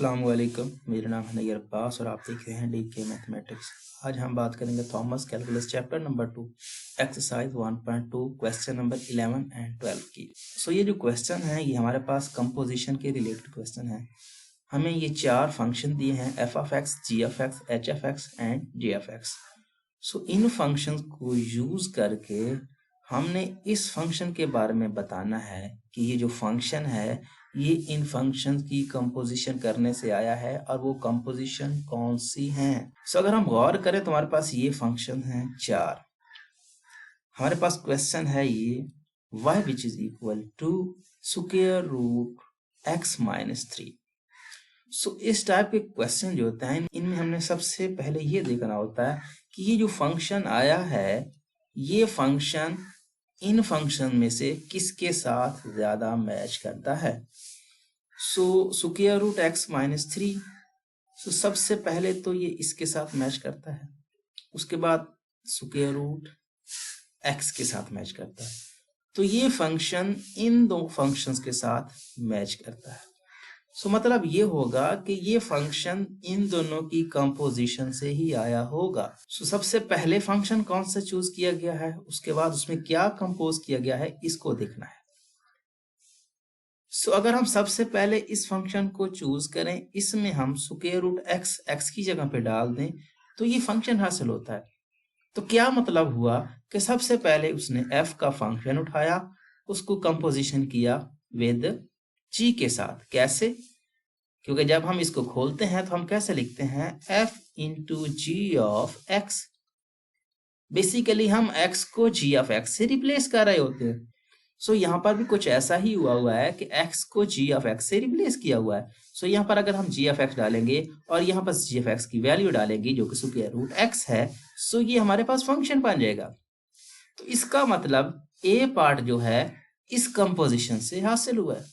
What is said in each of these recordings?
अस्सलाम वालेकुम, मेरा नाम है नैयर अब्बास और आप देख रहे हैं DK मैथमेटिक्स। आज हम बात करेंगे Thomas calculus chapter number 2 exercise 1.2 question number 11 and 12 की। ये जो क्वेश्चन है ये हमारे पास कंपोजिशन के रिलेटेड क्वेश्चन है। हमें ये चार फंक्शन दिए हैं f(x), g(x), h(x) and g(x). In function को यूज करके हमने इस फंक्शन के बारे में बताना है कि ये जो फंक्शन है ये इन फंक्शन की कंपोजिशन करने से आया है और वो कंपोजिशन कौन सी हैं। अगर हम गौर करें तो हमारे पास ये फंक्शन है चार। हमारे पास क्वेश्चन है ये y which is equal to square root x minus 3। इस टाइप के क्वेश्चन जो होते हैं इनमें हमने सबसे पहले ये देखना होता है कि ये जो फंक्शन आया है ये फंक्शन इन फंक्शन में से किसके साथ ज्यादा मैच करता है। स्क्वायर रूट x माइनस 3, सबसे पहले तो ये इसके साथ मैच करता है, उसके बाद स्क्वायर रूट x के साथ मैच करता है। तो ये फंक्शन इन दो फंक्शंस के साथ मैच करता है। मतलब ये होगा कि ये फंक्शन इन दोनों की कंपोजिशन से ही आया होगा। सबसे पहले फंक्शन कौन सा चूज किया गया है, उसके बाद उसमें क्या कंपोज किया गया है, इसको देखना है। अगर हम सबसे पहले इस फंक्शन को चूज करें, इसमें हम स्क्वायर रूट x की जगह पे डाल दें तो ये फंक्शन हासिल होता है। तो क्या मतलब हुआ कि सबसे पहले उसने f का फंक्शन उठाया, उसको कंपोजिशन किया विद g के साथ। कैसे? क्योंकि जब हम इसको खोलते हैं तो हम कैसे लिखते हैं, f into G of x। Basically हम x को g ऑफ x से रिप्लेस कर रहे होते हैं। यहाँ पर भी कुछ ऐसा ही हुआ है कि x को g ऑफ x से रिप्लेस किया हुआ है। यहाँ पर अगर हम g ऑफ x डालेंगे और यहाँ पर g ऑफ x की वैल्यू डालेंगे जो कि स्क्वायर रूट x है, ये हमारे पास फंक्शन बन जाएगा। तो इसका मतलब a पार्ट जो है इस कंपोजिशन से हासिल हुआ है,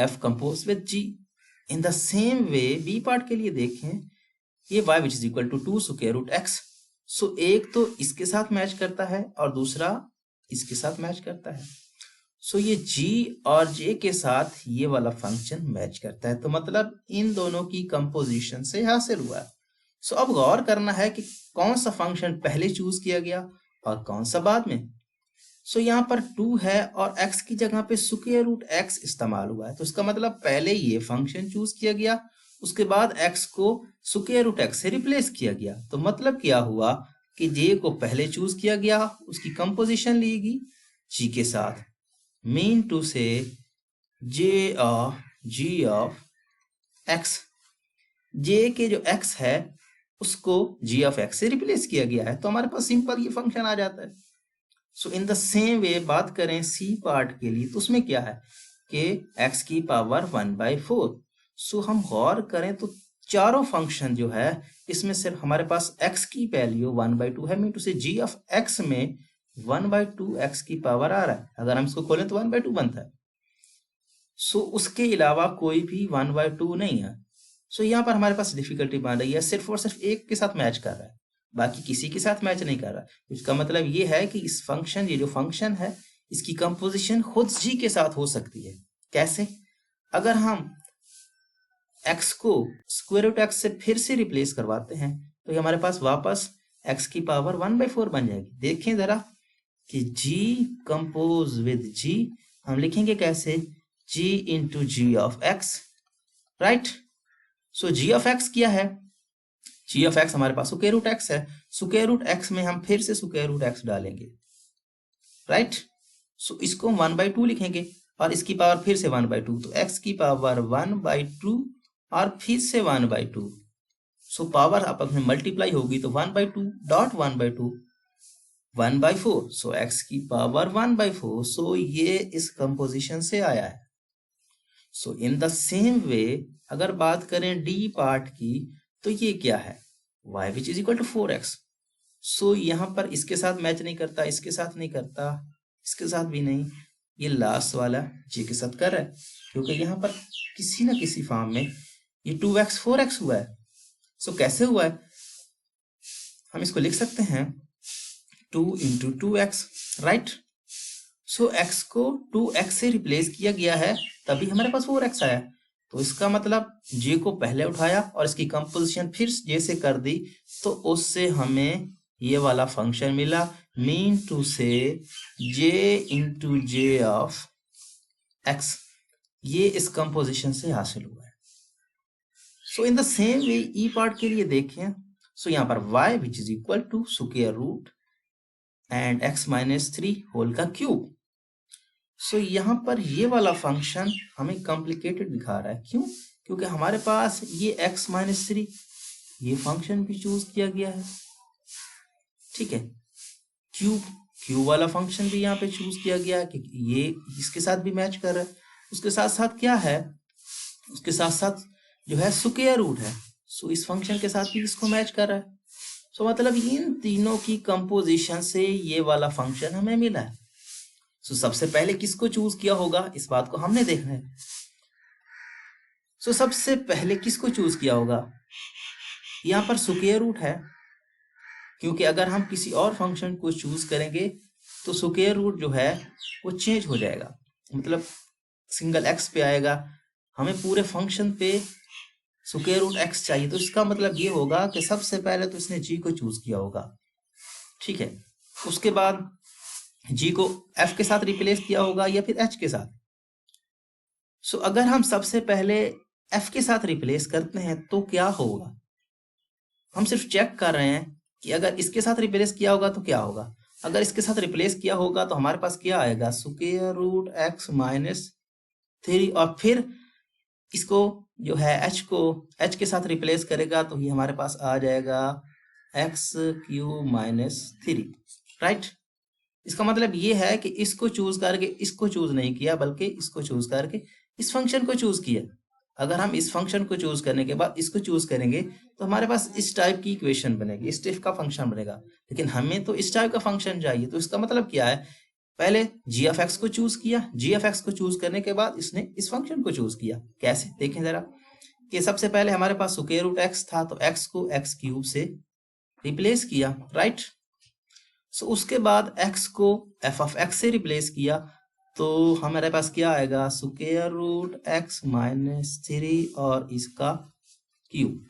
f compose with g। In the same way b part के लिए देखें, ये y which is equal to 2 square root x। एक तो इसके साथ मैच करता है और दूसरा इसके साथ मैच करता है। ये g और j के साथ ये वाला फंक्शन मैच करता है। तो मतलब इन दोनों की कंपोजिशन से हासिल हुआ है। अब गौर करना है कि कौन सा फंक्शन पहले चूज किया गया और कौन सा बाद में। यहाँ पर 2 है और x की जगह पे स्क्वायर रूट x इस्तेमाल हुआ है। तो इसका मतलब पहले ये फंक्शन चूज किया गया, उसके बाद x को स्क्वायर रूट x से रिप्लेस किया गया। तो मतलब क्या हुआ कि j को पहले चूज किया गया, उसकी कंपोजिशन लेगी g के साथ। मीन टू से j of g of x, j के जो x है उसको g ऑफ x से रिप्लेस किया गया है। तो हमारे पास सिंपल ये फंक्शन आ जाता है। इन द सेम वे बात करें c पार्ट के लिए, तो उसमें क्या है कि x की पावर 1/4। हम गौर करें तो चारों फंक्शन जो है इसमें सिर्फ हमारे पास x की वैल्यू 1/2 है। मीन टू से g ऑफ x में 1/2 x की पावर आ रहा है। अगर हम इसको खोलें तो 1/2 बनता है। उसके अलावा कोई भी 1/2 नहीं है। यहाँ पर हमारे पास डिफिकल्टी बन रही है, सिर्फ और सिर्फ एक के साथ मैच कर रहा है, बाकी किसी के साथ मैच नहीं कर रहा। इसका मतलब ये है कि इस फंक्शन, ये जो फंक्शन है इसकी कंपोजिशन खुद g के साथ हो सकती है। कैसे? अगर हम x को स्क्वायर रूट x से फिर से रिप्लेस करवाते हैं तो ये हमारे पास वापस x की पावर 1/4 बन जाएगी। देखें जरा कि g कंपोज विद g हम लिखेंगे कैसे, g into G of x, right. g of x क्या है, g ऑफ x हमारे पास स्क्वायर रूट x है। स्क्वायर रूट x में हम फिर से स्क्वायर रूट x डालेंगे, राइट। इसको 1/2 लिखेंगे और इसकी पावर फिर से 1/2, तो x की पावर 1/2 और फिर से 1/2। पावर आपस में मल्टीप्लाई होगी तो 1/2 डॉट 1/2 1/4। x की पावर 1/4। ये इस कंपोजिशन से आया है। इन द सेम वे अगर बात करें d पार्ट की, तो ये क्या है, y which is equal to 4x। यहाँ पर इसके साथ मैच नहीं करता, इसके साथ नहीं करता, इसके साथ भी नहीं, ये लास्ट वाला g के साथ कर रहा है, क्योंकि यहाँ पर किसी ना किसी फॉर्म में ये 2x 4x हुआ है। कैसे हुआ है, हम इसको लिख सकते हैं 2 इंटू 2x, राइट। x को 2x से रिप्लेस किया गया है तभी हमारे पास 4x आया। तो इसका मतलब जे को पहले उठाया और इसकी कंपोजिशन फिर जे से कर दी, तो उससे हमें ये वाला फंक्शन मिला। Mean to say J into J of x, ये इस कंपोजिशन से हासिल हुआ है। So in the same way e part के लिए देखें, सो यहाँ पर y which is equal to square root and x minus 3 whole का क्यूब। सो यहाँ पर ये वाला फंक्शन हमें कॉम्प्लिकेटेड दिखा रहा है। क्यों? क्योंकि हमारे पास ये x माइनस 3 ये फंक्शन भी चूज किया गया है, ठीक है। क्यूब वाला फंक्शन भी यहाँ पे चूज किया गया है कि ये इसके साथ भी मैच कर रहा है। उसके साथ साथ क्या है, उसके साथ साथ जो है स्क्वायर रूट है, सो इस फंक्शन के साथ भी इसको मैच कर रहा है। सो मतलब इन तीनों की कंपोजिशन से ये वाला फंक्शन हमें मिला है। सो सबसे पहले किसको चूज किया होगा, इस बात को हमने देखना है। सो सबसे पहले किसको चूज किया होगा, यहाँ पर स्क्वायर रूट है, क्योंकि अगर हम किसी और फंक्शन को चूज करेंगे तो स्क्वायर रूट जो है वो चेंज हो जाएगा, मतलब सिंगल एक्स पे आएगा। हमें पूरे फंक्शन पे स्क्वायर रूट एक्स चाहिए, तो इसका मतलब ये होगा कि सबसे पहले तो इसने जी को चूज किया होगा, ठीक है। उसके बाद जी को एफ के साथ रिप्लेस किया होगा या फिर एच के साथ। सो अगर हम सबसे पहले एफ के साथ रिप्लेस करते हैं तो क्या होगा, हम सिर्फ चेक कर रहे हैं कि अगर इसके साथ रिप्लेस किया होगा तो क्या होगा। अगर इसके साथ रिप्लेस किया होगा तो हमारे पास क्या आएगा, स्क्वायर रूट एक्स माइनस 3, और फिर इसको जो है एच को एच के साथ रिप्लेस करेगा तो ये हमारे पास आ जाएगा एक्स क्यू माइनस 3, राइट। इसका मतलब ये है कि इसको चूज करके इसको चूज नहीं किया, बल्कि इसको चूज करके इस फंक्शन को चूज किया। अगर हम इस फंक्शन को चूज करने के बाद इसको चूज करेंगे तो हमारे पास इस टाइप की इक्वेशन बनेगी, इस टाइप का फंक्शन बनेगा। लेकिन हमें तो इस टाइप का फंक्शन चाहिए, तो इसका मतलब क्या है, पहले जी एफ एक्स को चूज किया, जी एफ एक्स को चूज करने के बाद इसने इस फंक्शन को चूज किया। कैसे, देखें जरा कि सबसे पहले हमारे पास स्क्वायर रूट एक्स था, तो एक्स को एक्स क्यूब से रिप्लेस किया, राइट। सो उसके बाद x को f ऑफ x से रिप्लेस किया, तो हमारे पास क्या आएगा, स्क्वायर रूट x माइनस 3 और इसका क्यूब।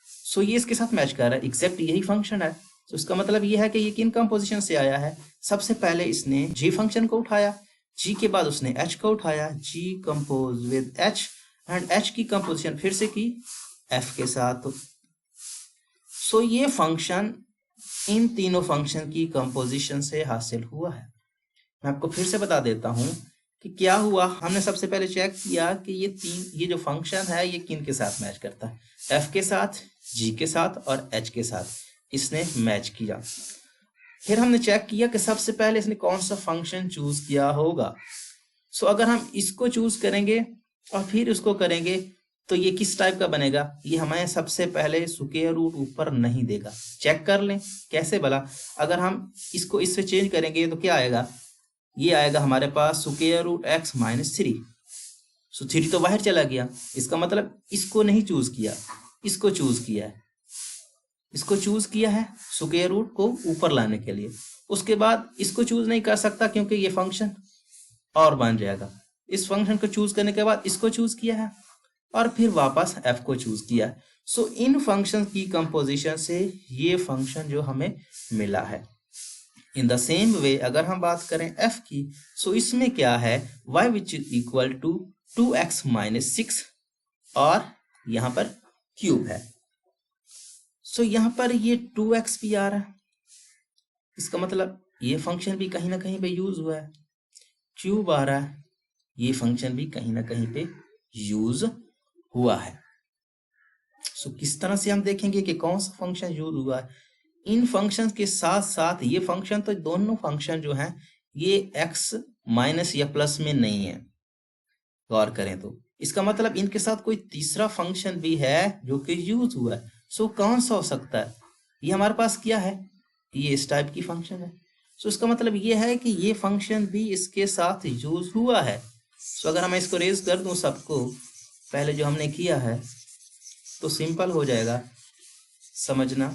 सो ये इसके साथ मैच कर रहा है, एग्जैक्ट यही फंक्शन है। तो इसका मतलब ये है कि ये किन कंपोजिशन से आया है, सबसे पहले इसने g फंक्शन को उठाया, g के बाद उसने h को उठाया, g compose with h and h की कंपोजिशन फिर से की f के साथ। सो ये फंक्शन इन तीनों फंक्शन की कंपोजिशन से हासिल हुआ है। मैं आपको फिर से बता देता हूं कि क्या हुआ। हमने सबसे पहले चेक किया कि ये जो फंक्शन है ये किन के साथ मैच करता है, f के साथ, g के साथ और h के साथ इसने मैच किया। फिर हमने चेक किया कि सबसे पहले इसने कौन सा फंक्शन चूज किया होगा। सो अगर हम इसको चूज करेंगे और फिर उसको करेंगे तो ये किस टाइप का बनेगा, ये हमें सबसे पहले स्क्वायर रूट ऊपर नहीं देगा। चेक कर लें कैसे भला, अगर हम इसको इससे चेंज करेंगे तो क्या आएगा, ये आएगा हमारे पास स्क्वायर रूट एक्स माइनस 3। सो 3 तो बाहर चला गया, इसका मतलब इसको नहीं चूज किया, इसको चूज किया है, इसको चूज किया है स्क्वायर रूट को ऊपर लाने के लिए। उसके बाद इसको चूज नहीं कर सकता क्योंकि ये फंक्शन और बन जाएगा। इस फंक्शन को चूज करने के बाद इसको चूज किया है और फिर वापस f को चूज किया। सो इन फंक्शन की कंपोजिशन से ये फंक्शन जो हमें मिला है। इन द सेम वे अगर हम बात करें f की, सो इसमें क्या है, y which is equal to 2x minus 6 और यहाँ पर क्यूब है। सो यहाँ पर ये 2x भी आ रहा है, इसका मतलब ये फंक्शन भी कहीं ना कहीं पे यूज हुआ है। क्यूब आ रहा है, ये फंक्शन भी कहीं ना कहीं पे यूज हुआ है। सो किस तरह से हम देखेंगे कि कौन सा फंक्शन यूज हुआ है। इन फंक्शन के साथ साथ ये फंक्शन, तो दोनों फंक्शन जो हैं ये x माइनस या प्लस में नहीं है। गौर करें तो इसका मतलब इनके साथ कोई तीसरा फंक्शन भी है जो कि यूज हुआ है। सो कौन सा हो सकता है, ये हमारे पास क्या है, ये इस टाइप की फंक्शन है। सो इसका मतलब ये है कि ये फंक्शन भी इसके साथ यूज हुआ है। सो अगर मैं इसको रेज कर दूं सबको, पहले जो हमने किया है, तो सिंपल हो जाएगा समझना।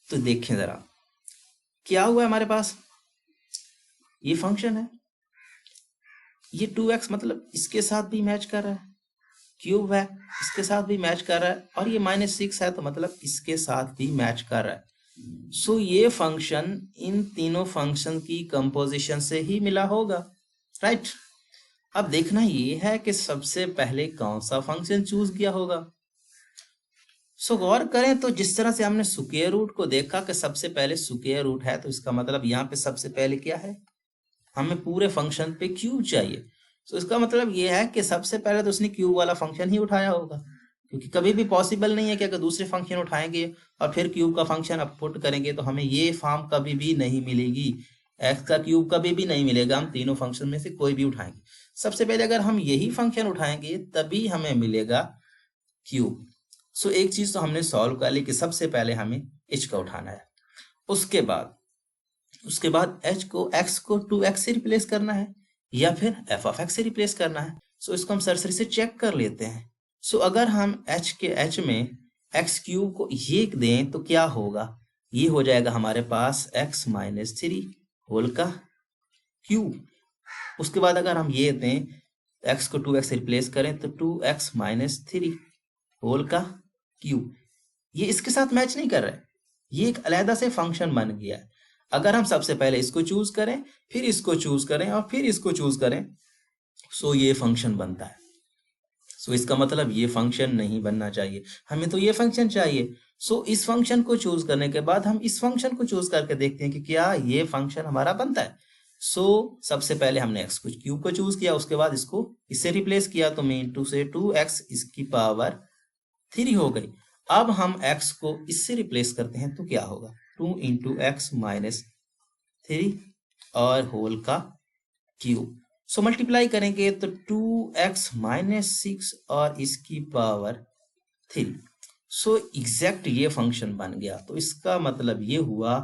तो देखें जरा क्या हुआ है, हमारे पास ये फंक्शन है, ये 2x मतलब इसके साथ भी मैच कर रहा है, क्यूब है, इसके साथ भी मैच कर रहा है, और ये -6 है तो मतलब इसके साथ भी मैच कर रहा है। सो ये फंक्शन इन तीनों फंक्शन की कंपोजिशन से ही मिला होगा, राइट। अब देखना ये है कि सबसे पहले कौन सा फंक्शन चूज किया होगा। सो गौर करें तो जिस तरह से हमने स्क्वायर रूट को देखा कि सबसे पहले स्क्वायर रूट है, तो इसका मतलब यहाँ पे सबसे पहले क्या है, हमें पूरे फंक्शन पे क्यूब चाहिए। तो इसका मतलब ये है कि सबसे पहले तो उसने क्यूब वाला फंक्शन ही उठाया होगा, क्योंकि कभी भी पॉसिबल नहीं है कि अगर दूसरे फंक्शन उठाएंगे और फिर क्यूब का फंक्शन अब पुट करेंगे तो हमें ये फॉर्म कभी भी नहीं मिलेगी, एक्स का क्यूब कभी भी नहीं मिलेगा। हम तीनों फंक्शन में से कोई भी उठाएंगे, सबसे पहले अगर हम यही फंक्शन उठाएंगे तभी हमें मिलेगा क्यूब। सो एक चीज तो हमने सॉल्व कर ली कि सबसे पहले हमें h का उठाना है, उसके बाद x को 2x से रिप्लेस करना है या फिर f(x) से रिप्लेस करना है। सो इसको हम सरसरी से चेक कर लेते हैं। सो अगर हम h में x क्यूब को ये दें तो क्या होगा, ये हो जाएगा हमारे पास x - 3 होल का क्यूब। उसके बाद अगर हम ये दें x को 2x से रिप्लेस करें तो 2x - 3 होल का क्यूब। ये इसके साथ मैच नहीं कर रहा है, ये एक अलहदा से फंक्शन बन गया है। अगर हम सबसे पहले इसको चूज करें, फिर इसको चूज करें और फिर इसको चूज करें, सो ये फंक्शन बनता है। सो इसका मतलब ये फंक्शन नहीं बनना चाहिए, हमें तो ये फंक्शन चाहिए। सो इस फंक्शन को चूज करने के बाद हम इस फंक्शन को चूज करके देखते हैं कि क्या ये फंक्शन हमारा बनता है। सो सबसे पहले हमने एक्स को क्यूब को चूज किया, उसके बाद इसको इससे रिप्लेस किया तो मीन 2 से 2x इसकी पावर 3 हो गई। अब हम x को इससे रिप्लेस करते हैं तो क्या होगा, 2 × x - 3 और होल का क्यूब। सो मल्टीप्लाई करेंगे तो 2x - 6 और इसकी पावर 3। सो एग्जैक्ट ये फंक्शन बन गया। तो इसका मतलब ये हुआ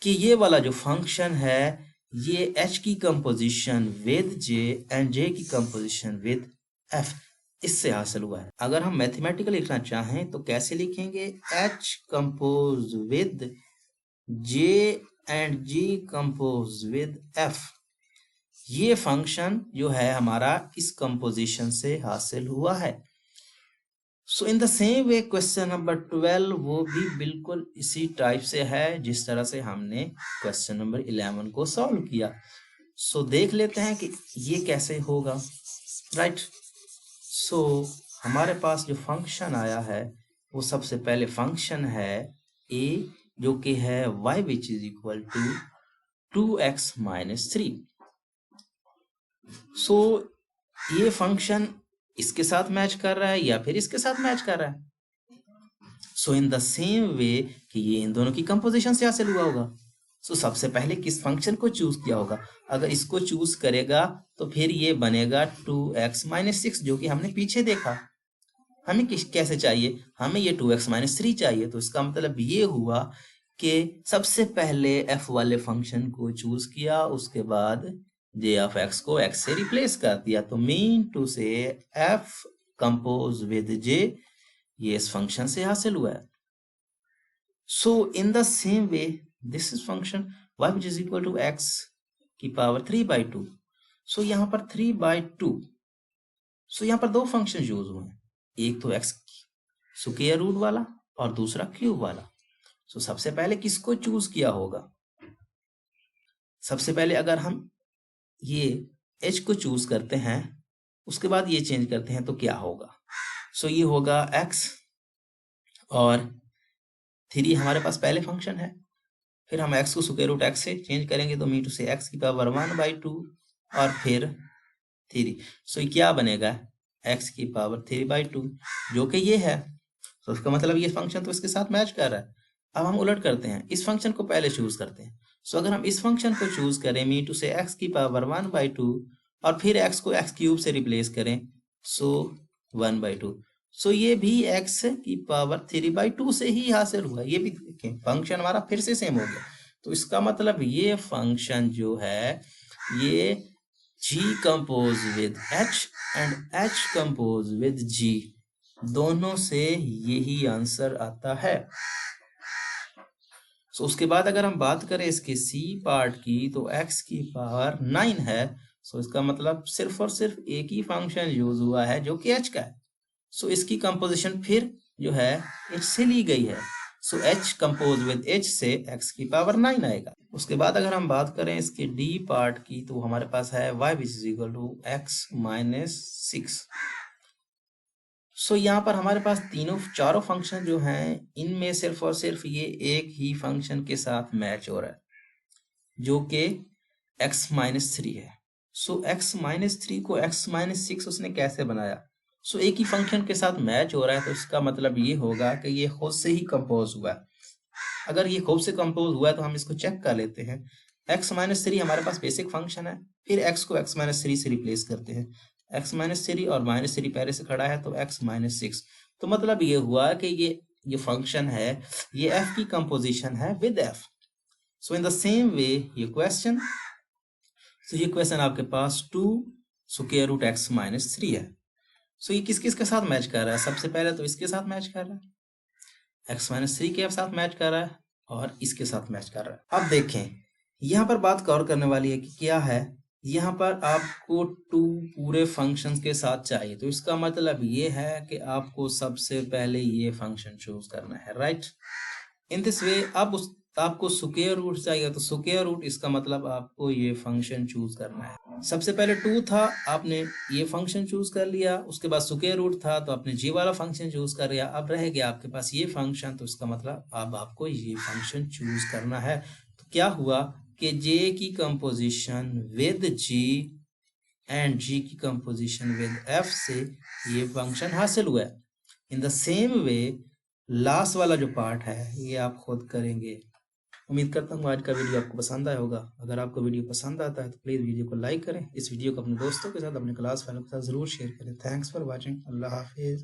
कि ये वाला जो फंक्शन है ये h की composition with j and j की कंपोजिशन विद f इससे हासिल हुआ है। अगर हम मैथमेटिकल लिखना चाहें तो कैसे लिखेंगे, h compose with j and g compose with f। ये फंक्शन जो है हमारा इस कंपोजिशन से हासिल हुआ है। So in the same way question number 12 वो भी बिल्कुल इसी टाइप से है जिस तरह से हमने क्वेश्चन नंबर 11 को सॉल्व किया। सो देख लेते हैं कि ये कैसे होगा, राइट। सो हमारे पास जो फंक्शन आया है वो सबसे पहले फंक्शन है a जो कि है y which is equal to 2x - 3। So ये फंक्शन इसके साथ मैच कर रहा है या फिर इसके साथ मैच कर रहा है। सो इन द सेम वे कि ये इन दोनों की कंपोजिशन से हासिल हुआ होगा। सो सबसे पहले किस फंक्शन को चूज किया होगा, अगर इसको चूज करेगा तो फिर ये बनेगा 2x - 6 जो कि हमने पीछे देखा। हमें कैसे चाहिए, हमें ये 2x - 3 चाहिए। तो इसका मतलब ये हुआ कि सबसे पहले f वाले फंक्शन को चूज किया, उसके बाद j(x) को x से रिप्लेस कर दिया। तो mean to say f compose with j ये इस फंक्शन से हासिल हुआ है। So in the same way this is function y which is equal to x की पावर 3/2। सो यहाँ पर 3/2। सो यहाँ पर दो फंक्शन यूज हुए हैं, एक तो x स्क्वायर रूट वाला और दूसरा क्यूब वाला। सो सबसे पहले किसको चूज किया होगा, सबसे पहले अगर हम ये h को चूज करते हैं उसके बाद ये चेंज करते हैं तो क्या होगा। सो ये होगा x और 3 हमारे पास पहले फंक्शन है, फिर हम x को स्क्वायर रूट x से चेंज करेंगे तो मीन टू से x की पावर 1/2 और फिर 3। सो ये क्या बनेगा, x की पावर 3/2 जो कि ये है। तो उसका मतलब ये फंक्शन तो इसके साथ मैच कर रहा है। अब हम उलट करते हैं, इस फंक्शन को पहले चूज करते हैं। सो अगर हम इस फंक्शन को चूज करें मीन टू से x की पावर 1/2 और फिर x को x क्यूब से रिप्लेस करें सो 1/2। सो ये भी x की पावर 3/2 से ही हासिल हुआ। ये भी देखें फंक्शन हमारा फिर से सेम हो गया। तो इसका मतलब ये फंक्शन जो है ये g compose with h and h compose with g दोनों से यही आंसर आता है। सो उसके बाद अगर हम बात करें इसके सी पार्ट की तो x की पावर 9 है। सो इसका मतलब सिर्फ और सिर्फ एक ही फंक्शन यूज हुआ है जो कि h का है। सो इसकी कंपोजिशन फिर जो है h से ली गई है। सो h कंपोज विद h से x की पावर 9 आएगा। उसके बाद अगर हम बात करें इसके d पार्ट की, तो हमारे पास है y which is equal to x minus 6। So यहाँ पर हमारे पास चारों फंक्शन जो हैं, इनमें सिर्फ और सिर्फ ये एक ही फंक्शन के साथ मैच हो रहा है, जो कि x माइनस 3 है। सो x माइनस 3 को x माइनस 6 उसने कैसे बनाया? सो एक ही फंक्शन के साथ मैच हो रहा है, तो इसका मतलब ये होगा कि ये खुद से ही कंपोज हुआ है। अगर ये खुद से कंपोज हुआ है तो हम इसको चेक कर लेते हैं। x माइनस 3 हमारे पास बेसिक फंक्शन है, फिर x को x माइनस 3 से रिप्लेस करते हैं। x माइनस 3 और माइनस 3 पहले से खड़ा है, तो x माइनस 6। तो मतलब ये हुआ कि ये जो फंक्शन है ये f की कंपोजिशन है with f। So in the same वे ये क्वेश्चन, तो ये क्वेश्चन आपके पास 2 स्क्वायर रूट x माइनस 3 है। सो ये किस किस के साथ मैच कर रहा है? सबसे पहले तो इसके साथ मैच कर रहा है, x माइनस 3 के साथ मैच कर रहा है और इसके साथ मैच कर रहा है। अब देखें, यहाँ पर बात गौर करने वाली है कि क्या है, यहाँ पर आपको 2 पूरे फंक्शंस के साथ चाहिए, तो इसका मतलब ये है कि आपको सबसे पहले ये फंक्शन चूज करना है, राइट। इन दिस वे अब आपको स्क्वायर रूट चाहिए, तो स्क्वायर रूट इसका मतलब आपको ये फंक्शन चूज करना है। सबसे पहले 2 था, आपने ये फंक्शन चूज कर लिया, उसके बाद स्क्वायर रूट था तो आपने जी वाला फंक्शन चूज कर लिया। अब रह गया आपके पास ये फंक्शन, तो इसका मतलब अब आपको ये फंक्शन चूज करना है। तो क्या हुआ कि जे की कंपोजिशन विद जी एंड जी की कंपोजिशन विद एफ से ये फंक्शन हासिल हुआ है। इन द सेम वे लास्ट वाला जो पार्ट है ये आप खुद करेंगे। उम्मीद करता हूँ आज का वीडियो आपको पसंद आया होगा। अगर आपको वीडियो पसंद आता है तो प्लीज़ वीडियो को लाइक करें, इस वीडियो को अपने दोस्तों के साथ, अपने क्लास वालों के साथ ज़रूर शेयर करें। Thanks for watching. अल्लाह हाफिज़।